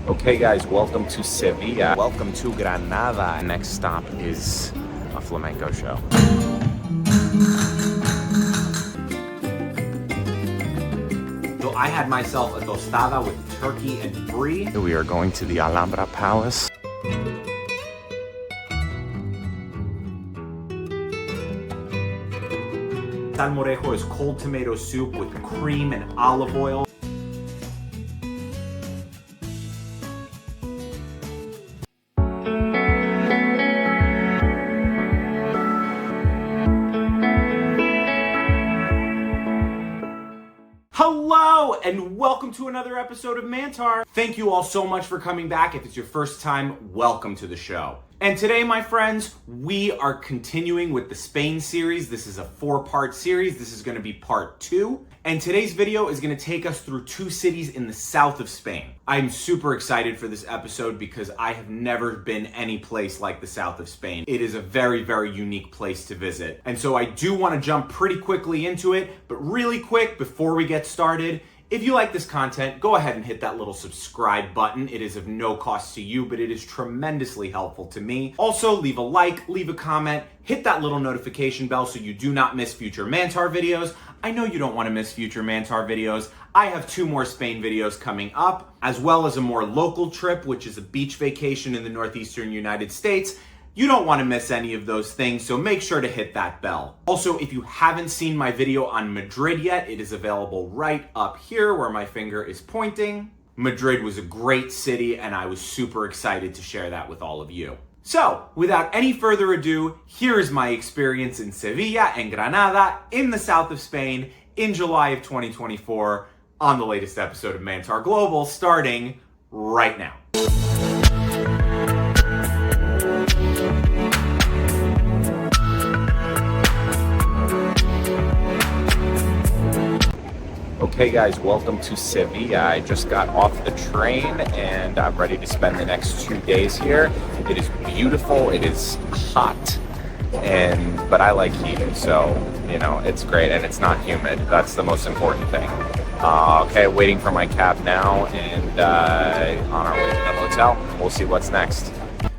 Okay guys, welcome to Sevilla. Welcome to Granada. Next stop is a flamenco show. So I had myself a tostada with turkey and brie. We are going to the Alhambra Palace. Salmorejo is cold tomato soup with cream and olive oil. Hello and welcome to another episode of Mantar. Thank you all so much for coming back. If it's your first time, welcome to the show. And today, my friends, we are continuing with the Spain series. This is a 4-part series. This is going to be part 2. And today's video is going to take us through 2 cities in the south of Spain. I'm super excited for this episode because I have never been any place like the south of Spain. It is a very, very unique place to visit. And so I do want to jump pretty quickly into it, but really quick before we get started, if you like this content, go ahead and hit that little subscribe button. It is of no cost to you, but it is tremendously helpful to me. Also, leave a like, leave a comment, hit that little notification bell so you do not miss future Mantar videos. I know you don't want to miss future Mantar videos. I have 2 more Spain videos coming up, as well as a more local trip, which is a beach vacation in the northeastern United States. You don't want to miss any of those things, so make sure to hit that bell. Also, if you haven't seen my video on Madrid yet, it is available right up here where my finger is pointing. Madrid was a great city, and I was super excited to share that with all of you. So, without any further ado, here is my experience in Sevilla and Granada in the south of Spain in July of 2024 on the latest episode of Mantar Global, starting right now. Okay guys, welcome to Sevilla. I just got off the train and I'm ready to spend the next 2 days here. It is beautiful, it is hot, but I like heat, so it's great, and it's not humid. That's the most important thing. Okay, waiting for my cab now, and on our way to the hotel. We'll see what's next.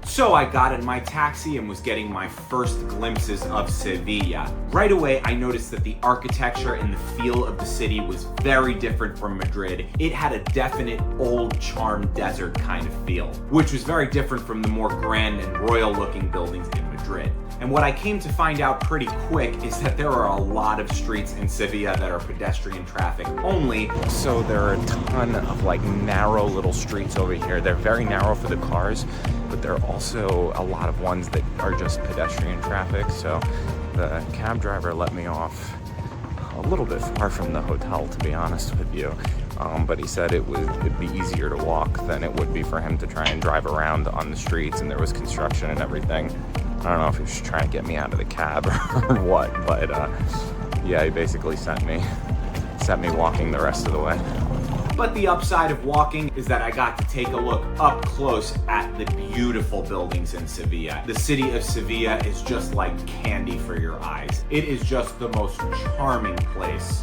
So I got in my taxi and was getting my first glimpses of Sevilla. Right away, I noticed that the architecture and the feel of the city was very different from Madrid. It had a definite old charm desert kind of feel, which was very different from the more grand and royal looking buildings in Madrid. And what I came to find out pretty quick is that there are a lot of streets in Sevilla that are pedestrian traffic only. So there are a ton of narrow little streets over here. They're very narrow for the cars, but there are also a lot of ones that are just pedestrian traffic. So the cab driver let me off a little bit far from the hotel, to be honest with you. But he said it'd be easier to walk than it would be for him to try and drive around on the streets, and there was construction and everything. I don't know if he was trying to get me out of the cab or what, but yeah, he basically sent me walking the rest of the way. But the upside of walking is that I got to take a look up close at the beautiful buildings in Sevilla. The city of Sevilla is just like candy for your eyes. It is just the most charming place.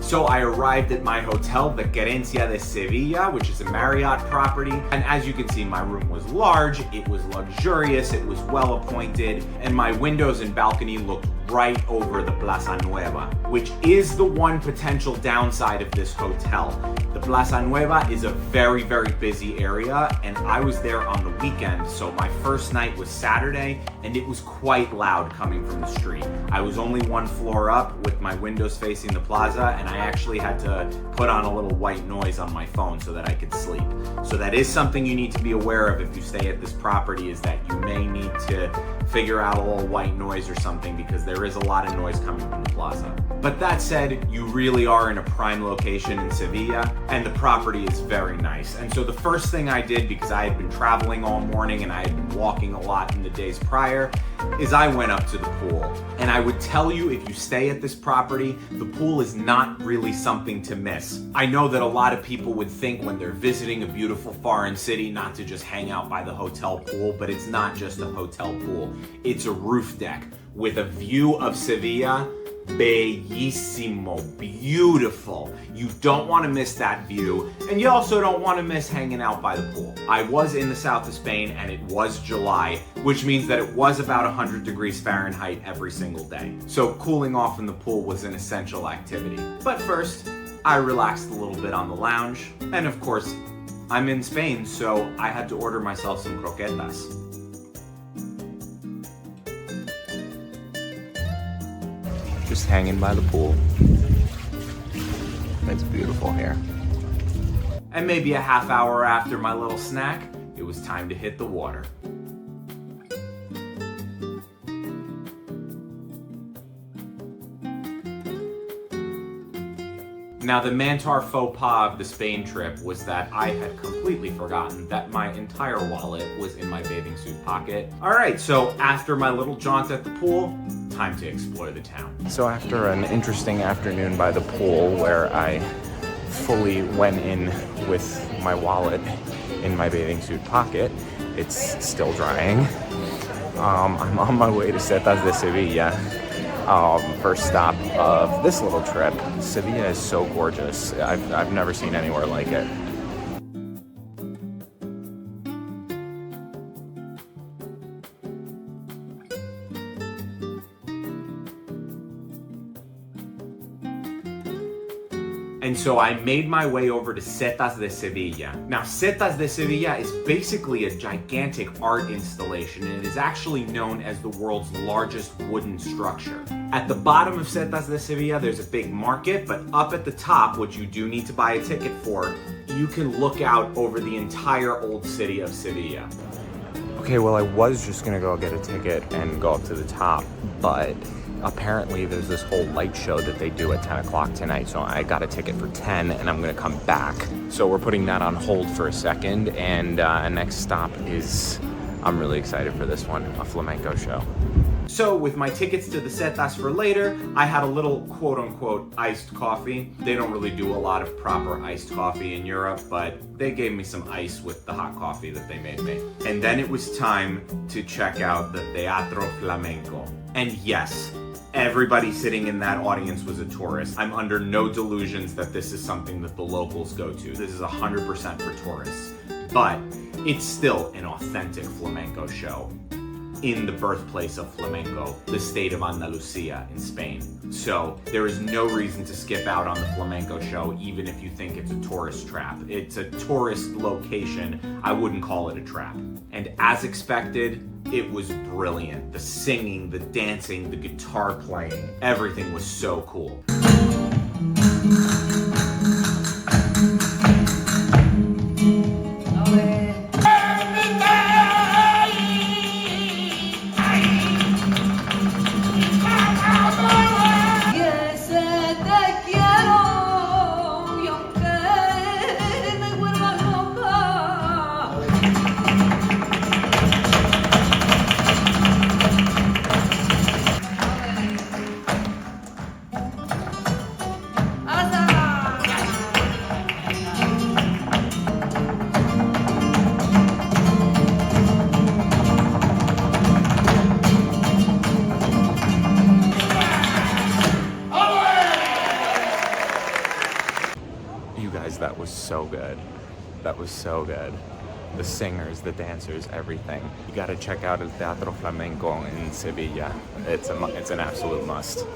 So I arrived at my hotel, the Setas de Sevilla, which is a Marriott property. And as you can see, my room was large, it was luxurious, it was well appointed, and my windows and balcony looked right over the Plaza Nueva, which is the one potential downside of this hotel. The Plaza Nueva is a very, very busy area, and I was there on the weekend, so my first night was Saturday, and it was quite loud coming from the street. I was only 1 floor up with my windows facing the plaza, and I actually had to put on a little white noise on my phone so that I could sleep. So that is something you need to be aware of if you stay at this property, is that you may need to figure out a little white noise or something, because there is a lot of noise coming from the plaza. But that said, you really are in a prime location in Sevilla, and the property is very nice. And so the first thing I did, because I had been traveling all morning and I had been walking a lot in the days prior, is I went up to the pool. And I would tell you, if you stay at this property, the pool is not really something to miss. I know that a lot of people would think when they're visiting a beautiful foreign city not to just hang out by the hotel pool, but it's not just a hotel pool. It's a roof deck with a view of Sevilla. Bellissimo, beautiful. You don't want to miss that view, and you also don't want to miss hanging out by the pool. I was in the south of Spain and it was July, which means that it was about 100 degrees Fahrenheit every single day. So cooling off in the pool was an essential activity. But first, I relaxed a little bit on the lounge, and of course, I'm in Spain, so I had to order myself some croquetas. Just hanging by the pool. It's beautiful here. And maybe a half hour after my little snack, it was time to hit the water. Now, the Mantar faux pas of the Spain trip was that I had completely forgotten that my entire wallet was in my bathing suit pocket. All right, so after my little jaunt at the pool, time to explore the town. So after an interesting afternoon by the pool where I fully went in with my wallet in my bathing suit pocket, it's still drying. I'm on my way to Setas de Sevilla. First stop of this little trip. Sevilla is so gorgeous. I've never seen anywhere like it. And so I made my way over to Setas de Sevilla. Now, Setas de Sevilla is basically a gigantic art installation, and it is actually known as the world's largest wooden structure. At the bottom of Setas de Sevilla, there's a big market, but up at the top, which you do need to buy a ticket for, you can look out over the entire old city of Sevilla. Okay, well, I was just gonna go get a ticket and go up to the top, but apparently there's this whole light show that they do at 10 o'clock tonight, so I got a ticket for 10 and I'm gonna come back. So we're putting that on hold for a second, and next stop is, I'm really excited for this one, a flamenco show. So with my tickets to the Setas for later, I had a little quote-unquote iced coffee. They don't really do a lot of proper iced coffee in Europe, but they gave me some ice with the hot coffee that they made me. And then it was time to check out the Teatro Flamenco. And yes, everybody sitting in that audience was a tourist. I'm under no delusions that this is something that the locals go to. This is 100% for tourists. But it's still an authentic flamenco show in the birthplace of flamenco, the state of Andalusia in Spain. So there is no reason to skip out on the flamenco show, even if you think it's a tourist trap. It's a tourist location. I wouldn't call it a trap. And as expected, it was brilliant. The singing, the dancing, the guitar playing, everything was so cool. That was so good. That was so good. The singers, the dancers, everything. You gotta check out El Teatro Flamenco in Sevilla. It's an absolute must.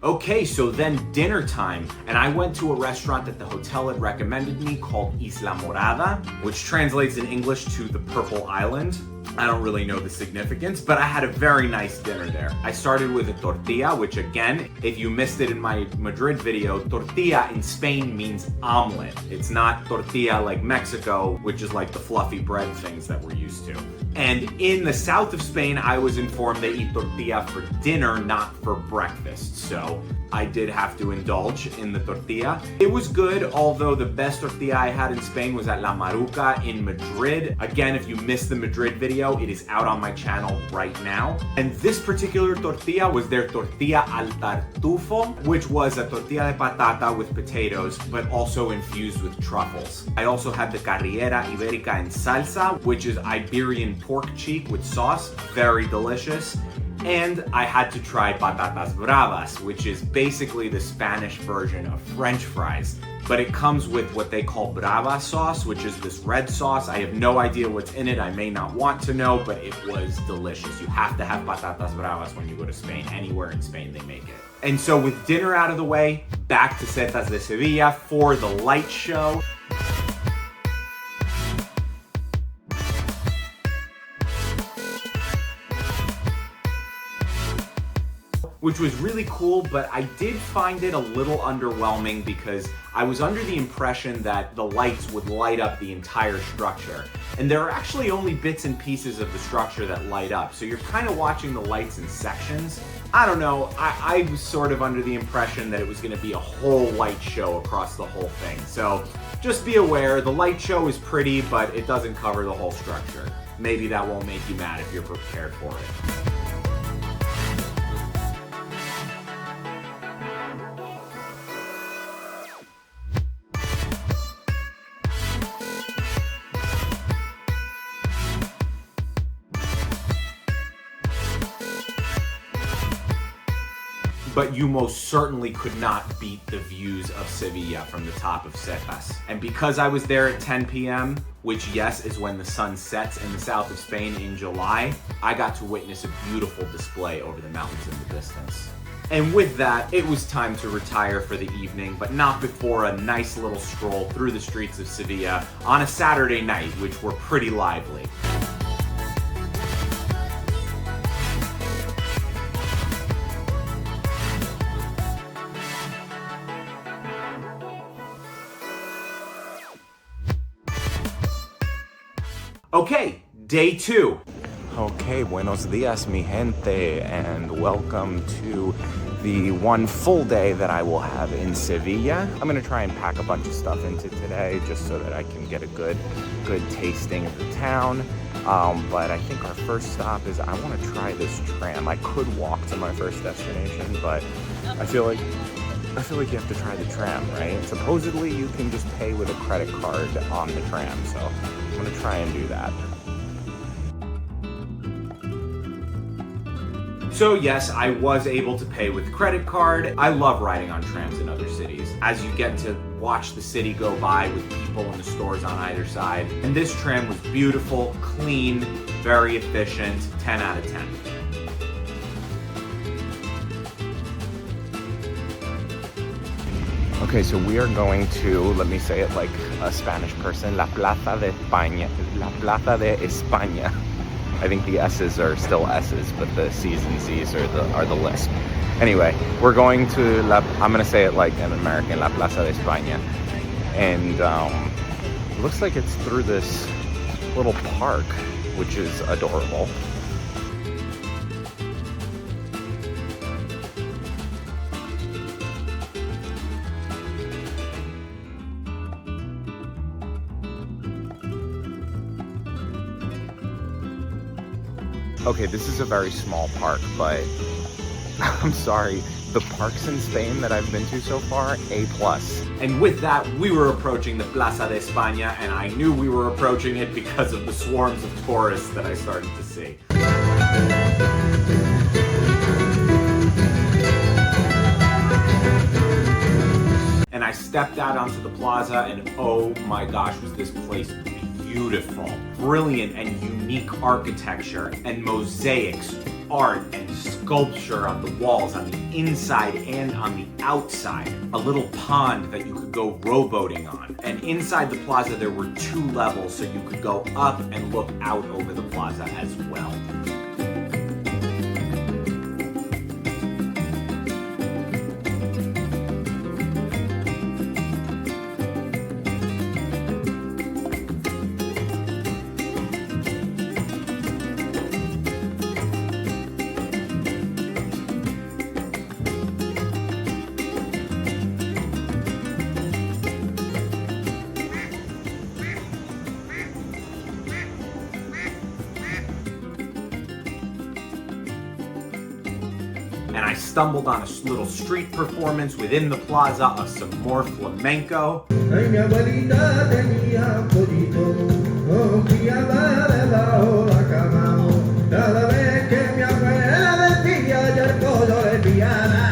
Okay, so then dinner time, and I went to a restaurant that the hotel had recommended me called Islamorada, which translates in English to the Purple Island. I don't really know the significance, but I had a very nice dinner there. I started with a tortilla, which again, if you missed it in my Madrid video, tortilla in Spain means omelet. It's not tortilla like Mexico, which is like the fluffy bread things that we're used to. And in the south of Spain, I was informed they eat tortilla for dinner, not for breakfast. So I did have to indulge in the tortilla. It was good, although the best tortilla I had in Spain was at La Maruca in Madrid. Again, if you missed the Madrid video, it is out on my channel right now. And this particular tortilla was their tortilla al tartufo, which was a tortilla de patata with potatoes, but also infused with truffles. I also had the carriera ibérica en salsa, which is Iberian pork cheek with sauce, very delicious. And I had to try patatas bravas, which is basically the Spanish version of French fries. But it comes with what they call brava sauce, which is this red sauce. I have no idea what's in it. I may not want to know, but it was delicious. You have to have patatas bravas when you go to Spain. Anywhere in Spain, they make it. And so with dinner out of the way, back to Setas de Sevilla for the light show. Which was really cool, but I did find it a little underwhelming because I was under the impression that the lights would light up the entire structure. And there are actually only bits and pieces of the structure that light up, so you're kind of watching the lights in sections. I don't know, I was sort of under the impression that it was gonna be a whole light show across the whole thing. So just be aware, the light show is pretty, but it doesn't cover the whole structure. Maybe that won't make you mad if you're prepared for it. But you most certainly could not beat the views of Sevilla from the top of Setas. And because I was there at 10 p.m., which yes, is when the sun sets in the south of Spain in July, I got to witness a beautiful display over the mountains in the distance. And with that, it was time to retire for the evening, but not before a nice little stroll through the streets of Sevilla on a Saturday night, which were pretty lively. Okay, day 2. Okay, buenos dias, mi gente, and welcome to the one full day that I will have in Sevilla. I'm gonna try and pack a bunch of stuff into today just so that I can get a good tasting of the town. But I think our first stop is I want to try this tram. I could walk to my first destination, but I feel like you have to try the tram, right? Supposedly you can just pay with a credit card on the tram, so I'm gonna try and do that. So yes, I was able to pay with credit card. I love riding on trams in other cities, as you get to watch the city go by with people in the stores on either side. And this tram was beautiful, clean, very efficient, 10 out of 10. Okay, so we are going to, let me say it like a Spanish person, La Plaza de España. La Plaza de España. I think the S's are still S's, but the C's and Z's are the lisp. Anyway, we're going to I'm gonna say it like an American, La Plaza de España. And it looks like it's through this little park, which is adorable. Okay, this is a very small park, but I'm sorry, the parks in Spain that I've been to so far, A+. And with that, we were approaching the Plaza de Espana, and I knew we were approaching it because of the swarms of tourists that I started to see. And I stepped out onto the plaza, and oh my gosh, was this place beautiful. Brilliant and unique architecture and mosaics, art and sculpture on the walls, on the inside and on the outside. A little pond that you could go rowboating on. And inside the plaza there were 2 levels, so you could go up and look out over the plaza as well. and I stumbled on a little street performance within the plaza of some more flamenco. Ay, mi abuelita tenía un pollito, criaba de bajo la cama. Cada vez que mi abuela decía, yo el pollo le pillaba.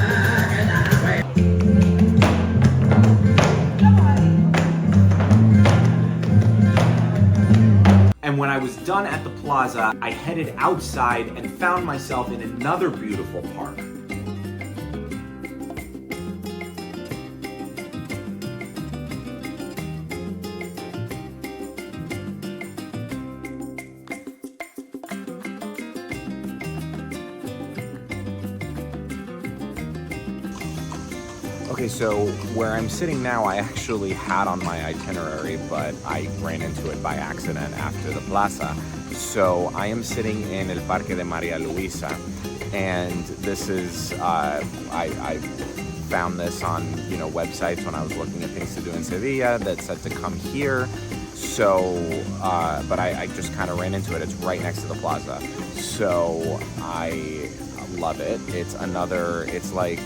And when I was done at the plaza, I headed outside and found myself in another beautiful park. Okay, so where I'm sitting now, I actually had on my itinerary, but I ran into it by accident after the plaza. So I am sitting in El Parque de Maria Luisa, and this is, I found this on, websites when I was looking at things to do in Sevilla that said to come here. So, but I just kind of ran into it. It's right next to the plaza. So I love it. It's like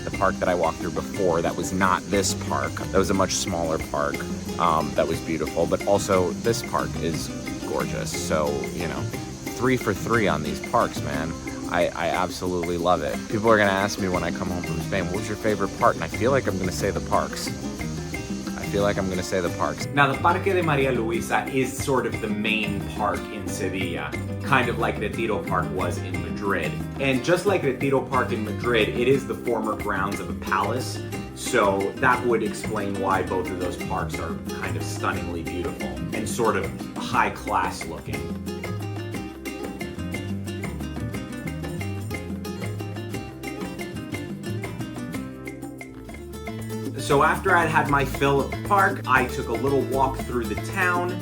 the park that I walked through before that was not this park. That was a much smaller park that was beautiful, but also this park is gorgeous. So, 3 for 3 on these parks, man. I absolutely love it. People are gonna ask me when I come home from Spain, what's your favorite part? And I feel like I'm gonna say the parks. Now, the Parque de Maria Luisa is sort of the main park in Sevilla, kind of like Retiro Park was in Madrid. And just like Retiro Park in Madrid, it is the former grounds of a palace, so that would explain why both of those parks are kind of stunningly beautiful and sort of high-class looking. So after I'd had my fill of the park, I took a little walk through the town.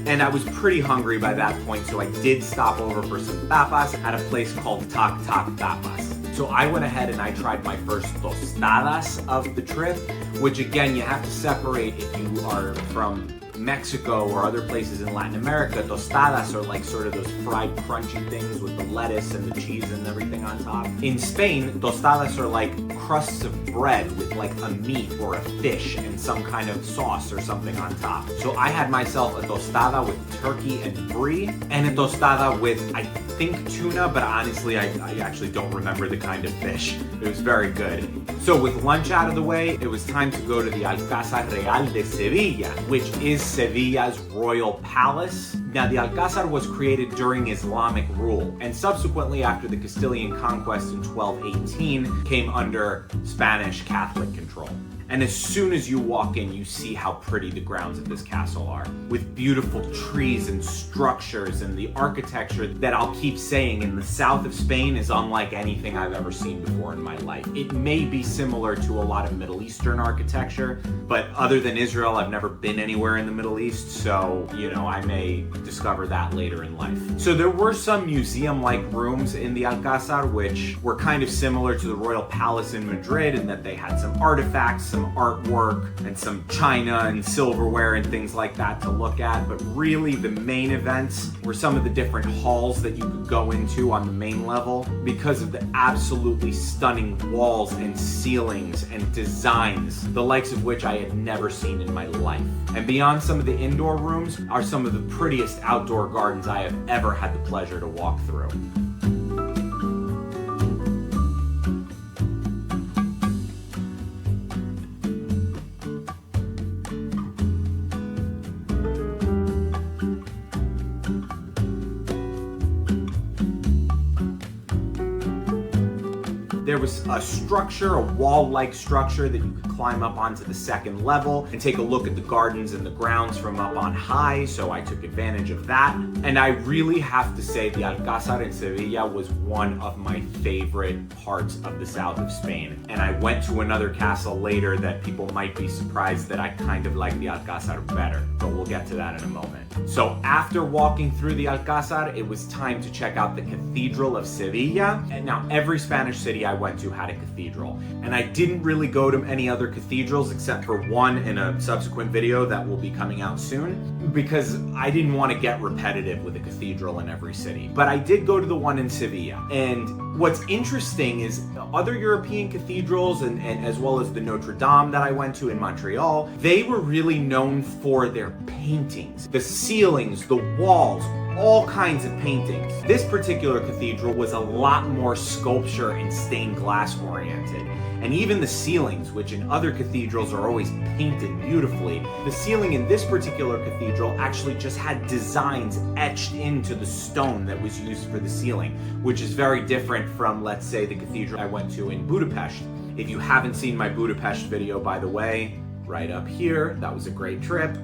And I was pretty hungry by that point, so I did stop over for some tapas at a place called Toc Toc Tapas. So I went ahead and I tried my first tostadas of the trip, which again, you have to separate if you are from Mexico or other places in Latin America. Tostadas are like sort of those fried crunchy things with the lettuce and the cheese and everything on top. In Spain, tostadas are like crusts of bread with like a meat or a fish and some kind of sauce or something on top. So I had myself a tostada with turkey and brie and a tostada with, I think, tuna, but honestly, I actually don't remember the kind of fish. It was very good. So with lunch out of the way, it was time to go to the Alcázar Real de Sevilla, which is Sevilla's royal palace. Now, the Alcázar was created during Islamic rule, and subsequently after the Castilian conquest in 1218 came under Spanish Catholic control. And as soon as you walk in, you see how pretty the grounds of this castle are, with beautiful trees and structures, and the architecture that I'll keep saying in the south of Spain is unlike anything I've ever seen before in my life. It may be similar to a lot of Middle Eastern architecture, but other than Israel, I've never been anywhere in the Middle East, so, I may discover that later in life. So there were some museum-like rooms in the Alcázar, which were kind of similar to the Royal Palace in Madrid, in that they had some artifacts, some artwork, and some china and silverware and things like that to look at. But really, the main events were some of the different halls that you could go into on the main level because of the absolutely stunning walls and ceilings and designs, the likes of which I had never seen in my life. And beyond some of the indoor rooms are some of the prettiest outdoor gardens I have ever had the pleasure to walk through. There was a structure, a wall-like structure that you could climb up onto the second level and take a look at the gardens and the grounds from up on high, so I took advantage of that. And I really have to say the Alcázar in Sevilla was one of my favorite parts of the south of Spain. And I went to another castle later that people might be surprised that I kind of like the Alcázar better, but we'll get to that in a moment. So after walking through the Alcázar, it was time to check out the Cathedral of Sevilla. And now every Spanish city I went to had a cathedral. And I didn't really go to any other cathedrals except for one in a subsequent video that will be coming out soon, because I didn't want to get repetitive with a cathedral in every city. But I did go to the one in Sevilla. And what's interesting is other European cathedrals and as well as the Notre Dame that I went to in Montreal, they were really known for their paintings. The ceilings, the walls, all kinds of paintings. This particular cathedral was a lot more sculpture and stained glass oriented. And even the ceilings, which in other cathedrals are always painted beautifully, the ceiling in this particular cathedral actually just had designs etched into the stone that was used for the ceiling, which is very different from, let's say, the cathedral I went to in Budapest. If you haven't seen my Budapest video, by the way, right up here, that was a great trip.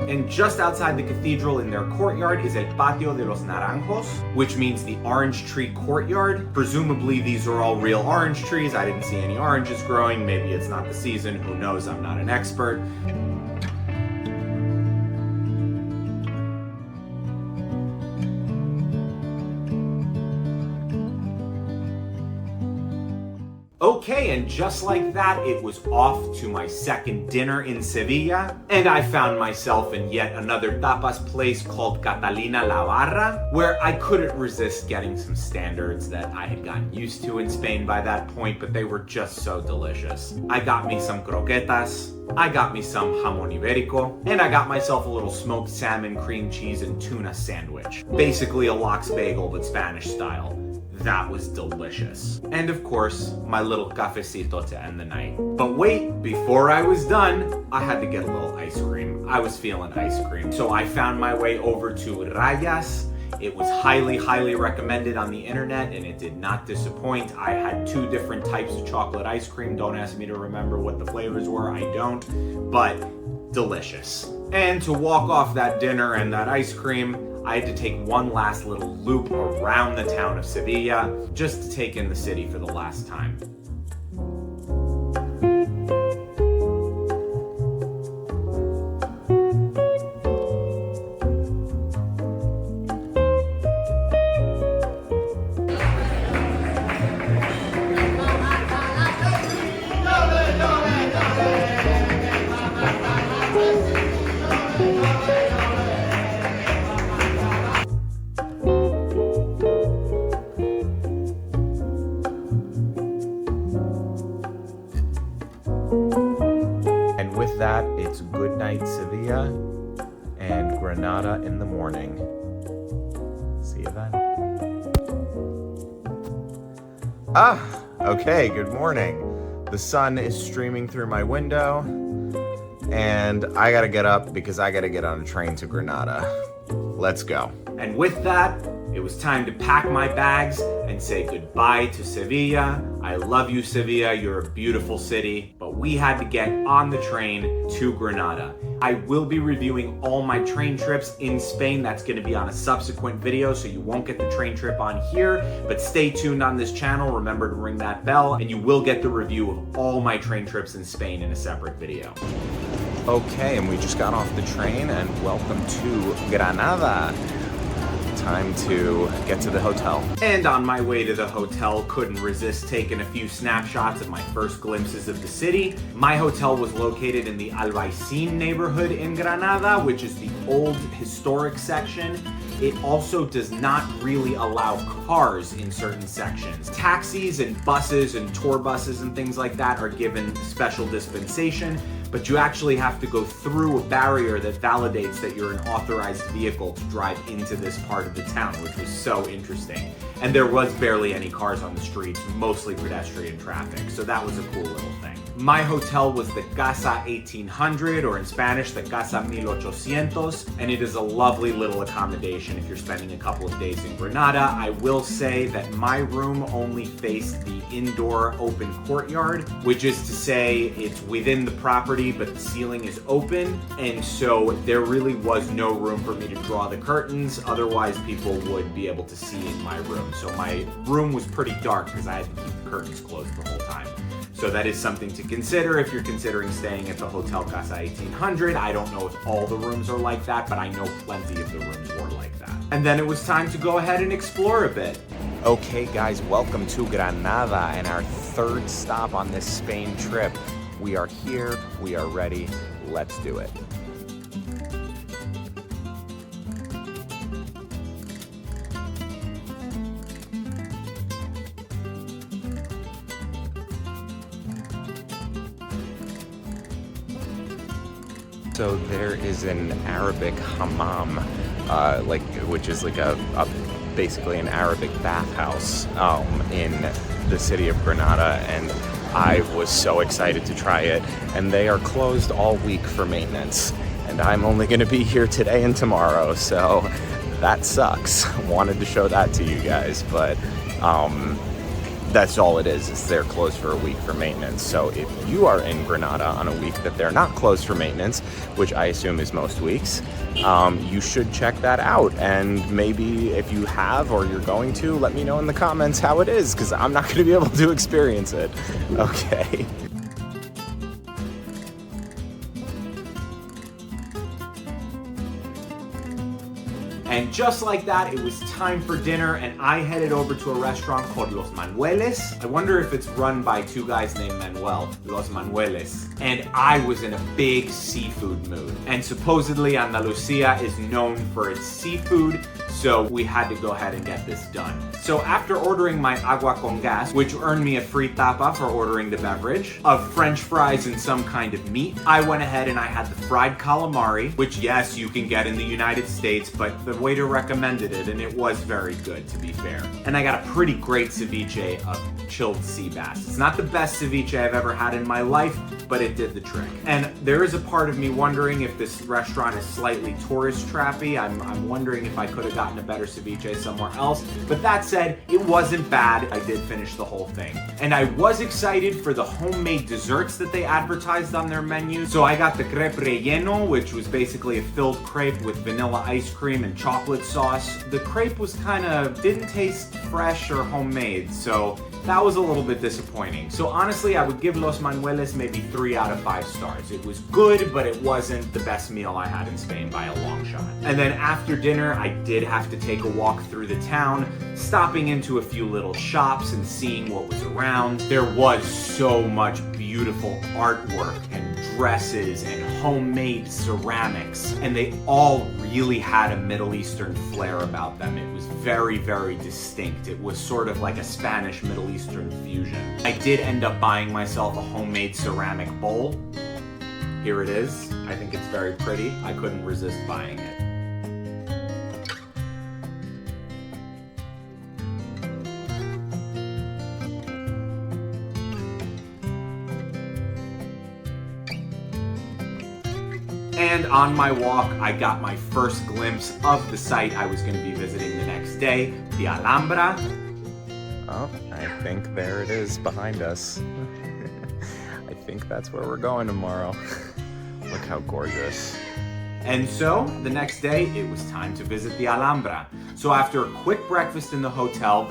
And just outside the cathedral in their courtyard is El Patio de los Naranjos, which means the orange tree courtyard. Presumably these are all real orange trees. I didn't see any oranges growing. Maybe it's not the season. Who knows? I'm not an expert. Okay, and just like that, it was off to my second dinner in Sevilla, and I found myself in yet another tapas place called Catalina La Barra, where I couldn't resist getting some standards that I had gotten used to in Spain by that point, but they were just so delicious. I got me some croquetas, I got me some jamón ibérico, and I got myself a little smoked salmon, cream cheese, and tuna sandwich. Basically a lox bagel, but Spanish style. That was delicious. And of course, my little cafecito to end the night. But wait, before I was done, I had to get a little ice cream. I was feeling ice cream. So I found my way over to Rayas. It was highly, highly recommended on the internet, and it did not disappoint. I had 2 different types of chocolate ice cream. Don't ask me to remember what the flavors were, I don't, but delicious. And to walk off that dinner and that ice cream, I had to take one last little loop around the town of Sevilla just to take in the city for the last time. With that, it's good night Sevilla and Granada in the morning. See you then. Okay, good morning. The sun is streaming through my window, and I gotta get up because I gotta get on a train to Granada. Let's go. And with that, it was time to pack my bags and say goodbye to Sevilla. I love you, Sevilla. You're a beautiful city. But we had to get on the train to Granada. I will be reviewing all my train trips in Spain. That's going to be on a subsequent video, so you won't get the train trip on here. But stay tuned on this channel. Remember to ring that bell, and you will get the review of all my train trips in Spain in a separate video. Okay, and we just got off the train, and welcome to Granada. Time to get to the hotel. And on my way to the hotel, couldn't resist taking a few snapshots of my first glimpses of the city. My hotel was located in the Albaicin neighborhood in Granada, which is the old historic section. It also does not really allow cars in certain sections. Taxis and buses and tour buses and things like that are given special dispensation, but you actually have to go through a barrier that validates that you're an authorized vehicle to drive into this part of the town, which was so interesting. And there was barely any cars on the streets, mostly pedestrian traffic, so that was a cool little thing. My hotel was the Casa 1800, or in Spanish, the Casa 1800, and it is a lovely little accommodation if you're spending a couple of days in Granada. I will say that my room only faced the indoor open courtyard, which is to say it's within the property, but the ceiling is open, and so there really was no room for me to draw the curtains, otherwise people would be able to see in my room. So my room was pretty dark because I had to keep the curtains closed the whole time. So that is something to consider if you're considering staying at the Hotel Casa 1800. I don't know if all the rooms are like that, but I know plenty of the rooms were like that. And then it was time to go ahead and explore a bit. Okay guys, welcome to Granada and our third stop on this Spain trip. We are here, we are ready, let's do it. So there is an Arabic hammam, which is like basically an Arabic bathhouse in the city of Granada, and I was so excited to try it. And they are closed all week for maintenance, and I'm only going to be here today and tomorrow, so that sucks. Wanted to show that to you guys, but that's all it is they're closed for a week for maintenance. So if you are in Granada on a week that they're not closed for maintenance, which I assume is most weeks, you should check that out. And maybe if you have or you're going to, let me know in the comments how it is, because I'm not going to be able to experience it. Okay. And just like that, it was time for dinner, and I headed over to a restaurant called Los Manueles. I wonder if it's run by two guys named Manuel, Los Manueles. And I was in a big seafood mood. And supposedly Andalusia is known for its seafood, so we had to go ahead and get this done. So after ordering my agua con gas, which earned me a free tapa for ordering the beverage, of French fries and some kind of meat, I went ahead and I had the fried calamari, which yes, you can get in the United States, but the waiter recommended it and it was very good, to be fair. And I got a pretty great ceviche of chilled sea bass. It's not the best ceviche I've ever had in my life, but it did the trick. And there is a part of me wondering if this restaurant is slightly tourist trappy. I'm wondering if I could have gotten a better ceviche somewhere else. But that said, it wasn't bad. I did finish the whole thing. And I was excited for the homemade desserts that they advertised on their menu. So I got the crepe relleno, which was basically a filled crepe with vanilla ice cream and chocolate sauce. The crepe was didn't taste fresh or homemade, so that was a little bit disappointing. So honestly, I would give Los Manueles maybe 3 out of 5 stars. It was good, but it wasn't the best meal I had in Spain by a long shot. And then after dinner, I did have to take a walk through the town, stopping into a few little shops and seeing what was around. There was so much beautiful artwork and dresses and homemade ceramics, and they all really had a Middle Eastern flair about them. It was very, very distinct. It was sort of like a Spanish Middle Eastern fusion. I did end up buying myself a homemade ceramic bowl. Here it is. I think it's very pretty. I couldn't resist buying it. And on my walk, I got my first glimpse of the site I was going to be visiting the next day, the Alhambra. Oh, I think there it is behind us. I think that's where we're going tomorrow. Look how gorgeous. And so, the next day, it was time to visit the Alhambra. So after a quick breakfast in the hotel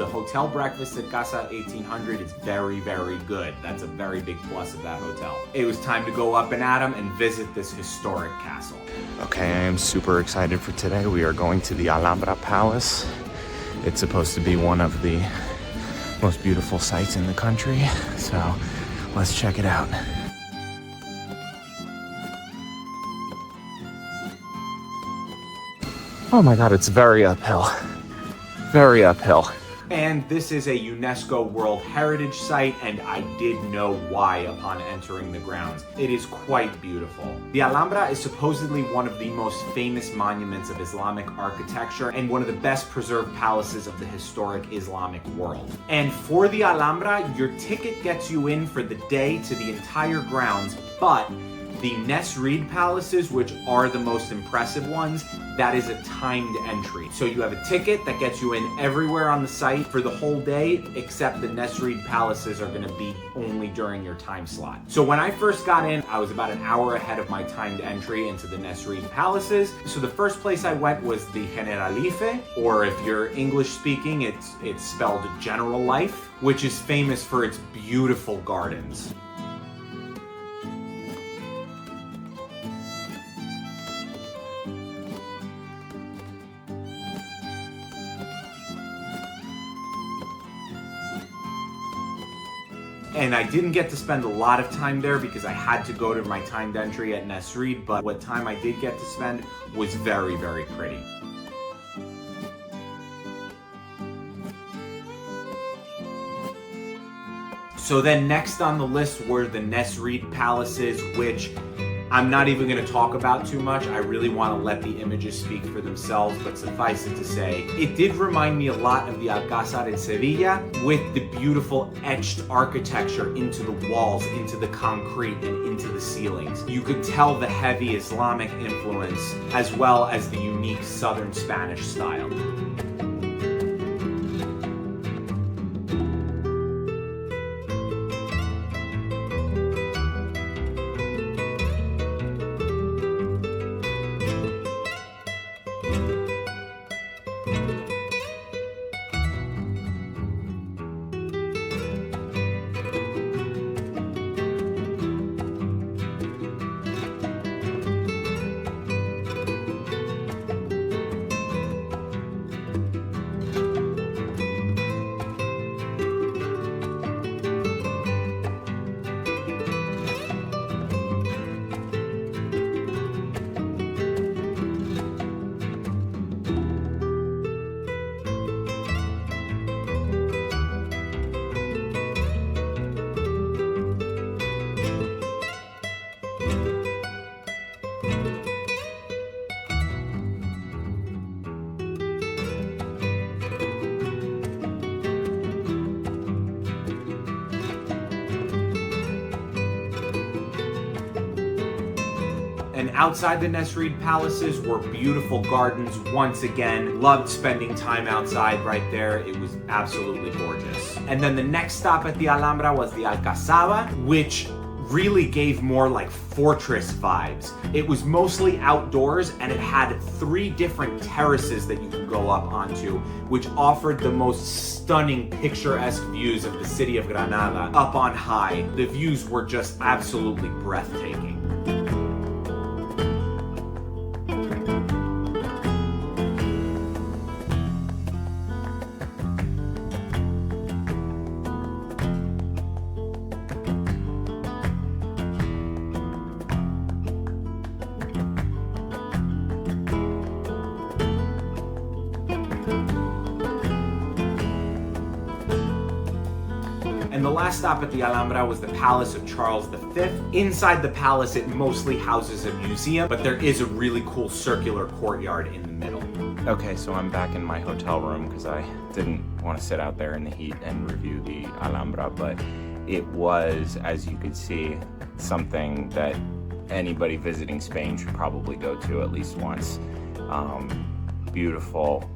breakfast at Casa 1800 is very, very good. That's a very big plus of that hotel. It was time to go up and at 'em and visit this historic castle. Okay, I am super excited for today. We are going to the Alhambra Palace. It's supposed to be one of the most beautiful sights in the country, so let's check it out. Oh my god, it's very uphill. Very uphill. And this is a UNESCO World Heritage Site, and I did know why upon entering the grounds. It is quite beautiful. The Alhambra is supposedly one of the most famous monuments of Islamic architecture and one of the best preserved palaces of the historic Islamic world. And for the Alhambra, your ticket gets you in for the day to the entire grounds, but the Nasrid palaces, which are the most impressive ones, that is a timed entry. So you have a ticket that gets you in everywhere on the site for the whole day, except the Nasrid palaces are gonna be only during your time slot. So when I first got in, I was about an hour ahead of my timed entry into the Nasrid palaces. So the first place I went was the Generalife, or if you're English speaking, it's spelled General Life, which is famous for its beautiful gardens. And I didn't get to spend a lot of time there because I had to go to my timed entry at Nasrid, but what time I did get to spend was very, very pretty. So then next on the list were the Nasrid palaces, which I'm not even going to talk about too much. I really want to let the images speak for themselves, but suffice it to say, it did remind me a lot of the Alacazar in Sevilla, with the beautiful etched architecture into the walls, into the concrete, and into the ceilings. You could tell the heavy Islamic influence, as well as the unique Southern Spanish style. And outside the Nasrid palaces were beautiful gardens once again. Loved spending time outside right there. It was absolutely gorgeous. And then the next stop at the Alhambra was the Alcazaba, which really gave more like fortress vibes. It was mostly outdoors and it had 3 different terraces that you could go up onto, which offered the most stunning picturesque views of the city of Granada up on high. The views were just absolutely breathtaking. And the last stop at the Alhambra was the Palace of Charles V. Inside the palace, it mostly houses a museum, but there is a really cool circular courtyard in the middle. Okay, so I'm back in my hotel room because I didn't want to sit out there in the heat and review the Alhambra, but it was, as you could see, something that anybody visiting Spain should probably go to at least once. Beautiful.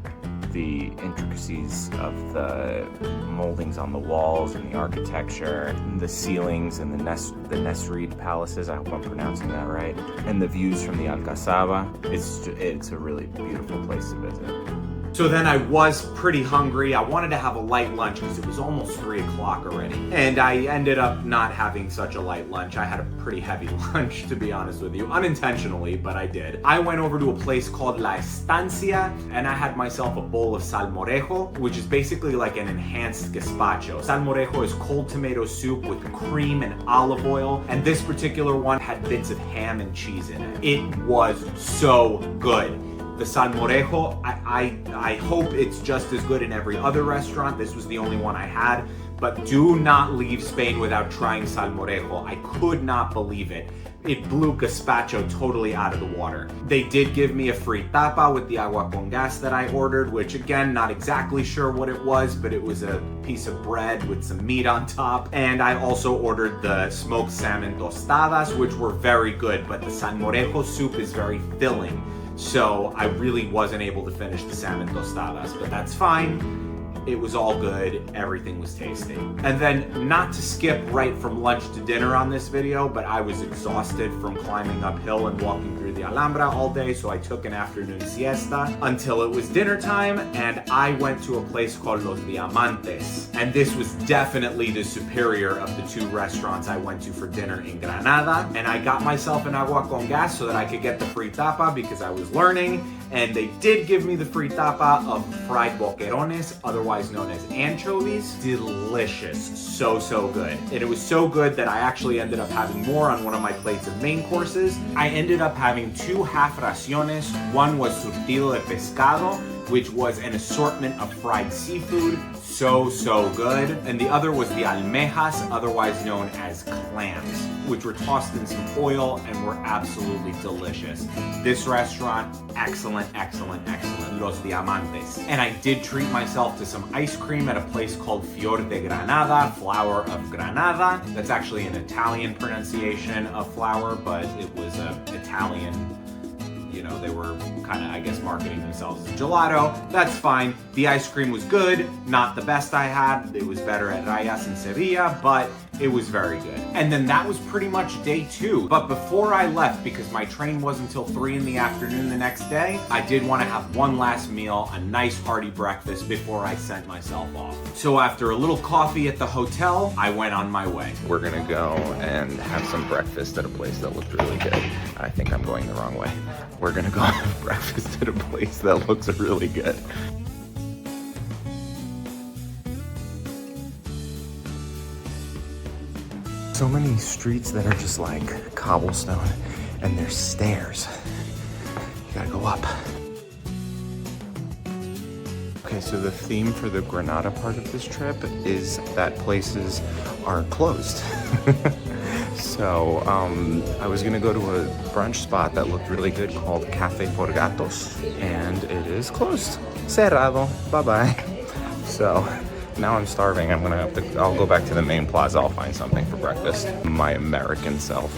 The intricacies of the moldings on the walls and the architecture, the ceilings and the Nasrid palaces, I hope I'm pronouncing that right, and the views from the Alcazaba. It's a really beautiful place to visit. So then I was pretty hungry. I wanted to have a light lunch because it was almost 3 o'clock already. And I ended up not having such a light lunch. I had a pretty heavy lunch, to be honest with you. Unintentionally, but I did. I went over to a place called La Estancia, and I had myself a bowl of salmorejo, which is basically like an enhanced gazpacho. Salmorejo is cold tomato soup with cream and olive oil, and this particular one had bits of ham and cheese in it. It was so good. The salmorejo, I hope it's just as good in every other restaurant. This was the only one I had. But do not leave Spain without trying salmorejo. I could not believe it. It blew gazpacho totally out of the water. They did give me a free tapa with the agua con gas that I ordered, which again, not exactly sure what it was, but it was a piece of bread with some meat on top. And I also ordered the smoked salmon tostadas, which were very good, but the salmorejo soup is very filling. So I really wasn't able to finish the salmon tostadas, but that's fine. It was all good, everything was tasty. And then, not to skip right from lunch to dinner on this video, but I was exhausted from climbing uphill and walking through the Alhambra all day, so I took an afternoon siesta until it was dinner time, and I went to a place called Los Diamantes. And this was definitely the superior of the two restaurants I went to for dinner in Granada. And I got myself an agua con gas so that I could get the free tapa because I was learning, and they did give me the free tapa of fried boquerones, otherwise known as anchovies. Delicious, so good. And it was so good that I actually ended up having more on one of my plates of main courses. I ended up having 2 half raciones. One was surtido de pescado, which was an assortment of fried seafood, so good. And the other was the almejas, otherwise known as clams, which were tossed in some oil and were absolutely delicious. This restaurant, excellent. Los Diamantes. And I did treat myself to some ice cream at a place called Fior de Granada, Flower of Granada. That's actually an Italian pronunciation of flower, but it was an Italian, you know, they were kind of, I guess, marketing themselves as gelato. That's fine. The ice cream was good, not the best I had. It was better at Rayas in Sevilla, but it was very good. And then that was pretty much day 2. But before I left, because my train wasn't until 3 in the afternoon the next day, I did want to have one last meal, a nice hearty breakfast before I sent myself off. So after a little coffee at the hotel, I went on my way. We're gonna go and have some breakfast at a place that looked really good. I think I'm going the wrong way. We're gonna go have breakfast at a place that looks really good. So many streets that are just like cobblestone, and there's stairs. You gotta go up. Okay, so the theme for the Granada part of this trip is that places are closed. So I was gonna go to a brunch spot that looked really good called Café por Gatos, and it is closed. Cerrado, bye-bye. So now I'm starving. I'll go back to the main plaza. I'll find something for breakfast. My American self.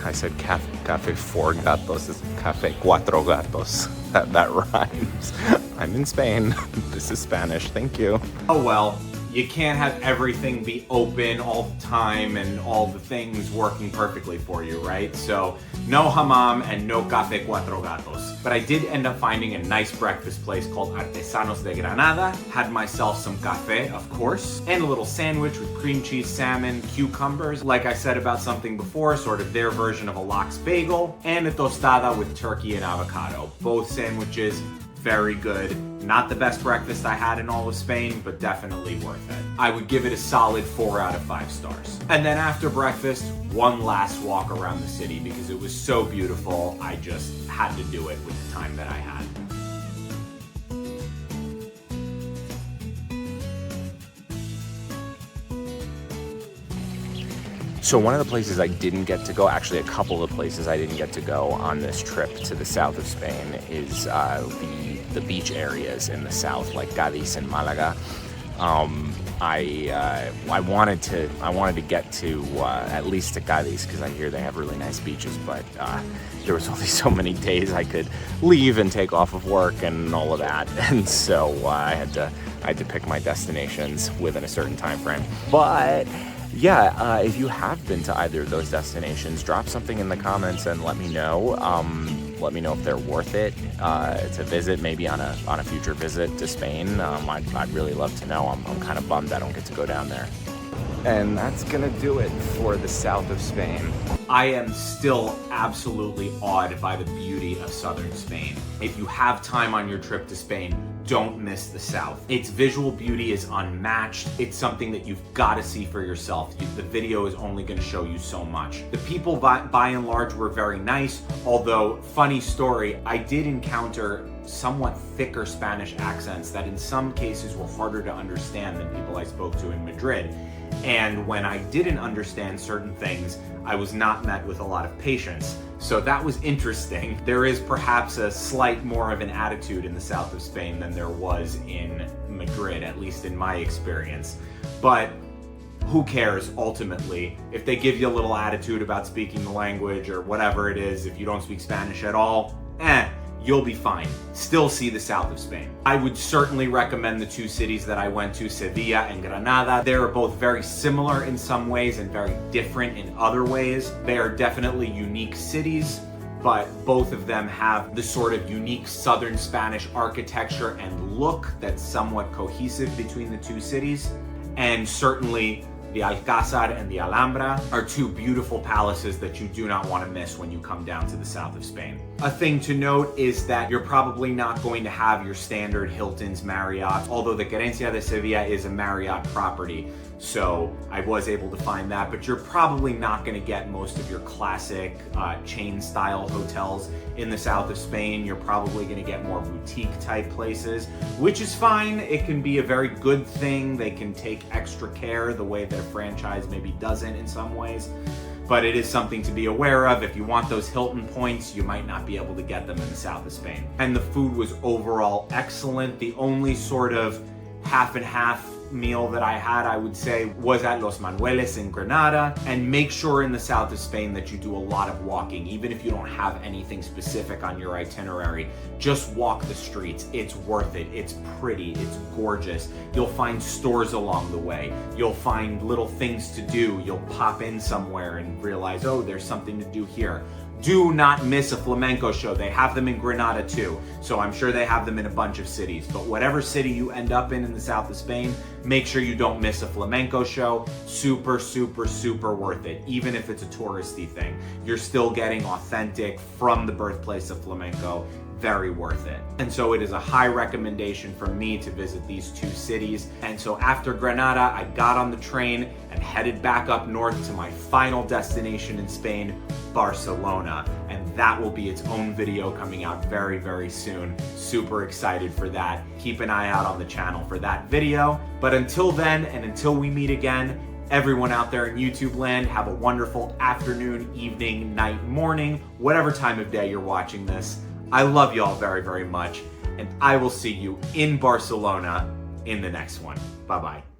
I said Café for Gatos. It's Café Cuatro Gatos. That rhymes. I'm in Spain. This is Spanish. Thank you. Oh well, you can't have everything be open all the time and all the things working perfectly for you, right? So no Hammam and no Café Cuatro Gatos. But I did end up finding a nice breakfast place called Artesanos de Granada. Had myself some café, of course, and a little sandwich with cream cheese, salmon, cucumbers. Like I said about something before, sort of their version of a lox bagel, and a tostada with turkey and avocado. Both sandwiches, very good. Not the best breakfast I had in all of Spain, but definitely worth it. I would give it a solid 4 out of 5 stars. And then after breakfast, one last walk around the city because it was so beautiful. I just had to do it with the time that I had. So one of the places I didn't get to go, actually a couple of places I didn't get to go on this trip to the south of Spain is the beach areas in the south, like Cádiz and Málaga. I wanted to get to at least to Cádiz because I hear they have really nice beaches, but there was only so many days I could leave and take off of work and all of that, and so I had to pick my destinations within a certain time frame. But yeah, if you have been to either of those destinations, drop something in the comments and let me know. Let me know if they're worth it to visit, maybe on a future visit to Spain. I'd really love to know. I'm kind of bummed I don't get to go down there. And that's gonna do it for the south of Spain. I am still absolutely awed by the beauty of southern Spain. If you have time on your trip to Spain, don't miss the south. Its visual beauty is unmatched. It's something that you've got to see for yourself. The video is only going to show you so much. The people by and large were very nice, although, funny story, I did encounter somewhat thicker Spanish accents that in some cases were harder to understand than people I spoke to in Madrid. And when I didn't understand certain things, I was not met with a lot of patience. So that was interesting. There is perhaps a slight more of an attitude in the south of Spain than there was in Madrid, at least in my experience. But who cares ultimately? If they give you a little attitude about speaking the language or whatever it is, if you don't speak Spanish at all, you'll be fine. Still see the south of Spain. I would certainly recommend the two cities that I went to, Sevilla and Granada. They are both very similar in some ways and very different in other ways. They are definitely unique cities, but both of them have the sort of unique southern Spanish architecture and look that's somewhat cohesive between the two cities. And certainly the Alcázar and the Alhambra are two beautiful palaces that you do not want to miss when you come down to the south of Spain. A thing to note is that you're probably not going to have your standard Hiltons, Marriott, although the Querencia de Sevilla is a Marriott property, so I was able to find that, but you're probably not going to get most of your classic chain-style hotels in the south of Spain. You're probably going to get more boutique-type places, which is fine. It can be a very good thing. They can take extra care the way that a franchise maybe doesn't in some ways. But it is something to be aware of. If you want those Hilton points, you might not be able to get them in the south of Spain. And the food was overall excellent. The only sort of half and half meal that I had, I would say, was at Los Manueles in Granada. And make sure in the south of Spain that you do a lot of walking. Even if you don't have anything specific on your itinerary, just walk the streets. It's worth it. It's pretty. It's gorgeous. You'll find stores along the way. You'll find little things to do. You'll pop in somewhere and realize, oh, there's something to do here. Do not miss a flamenco show. They have them in Granada too, so I'm sure they have them in a bunch of cities. But whatever city you end up in the south of Spain, make sure you don't miss a flamenco show. Super, super, super worth it. Even if it's a touristy thing, you're still getting authentic from the birthplace of flamenco. Very worth it. And so it is a high recommendation for me to visit these two cities. And so after Granada, I got on the train and headed back up north to my final destination in Spain, Barcelona. And that will be its own video coming out very, very soon. Super excited for that. Keep an eye out on the channel for that video. But until then, and until we meet again, everyone out there in YouTube land, have a wonderful afternoon, evening, night, morning, whatever time of day you're watching this. I love you all very, very much, and I will see you in Barcelona in the next one. Bye-bye.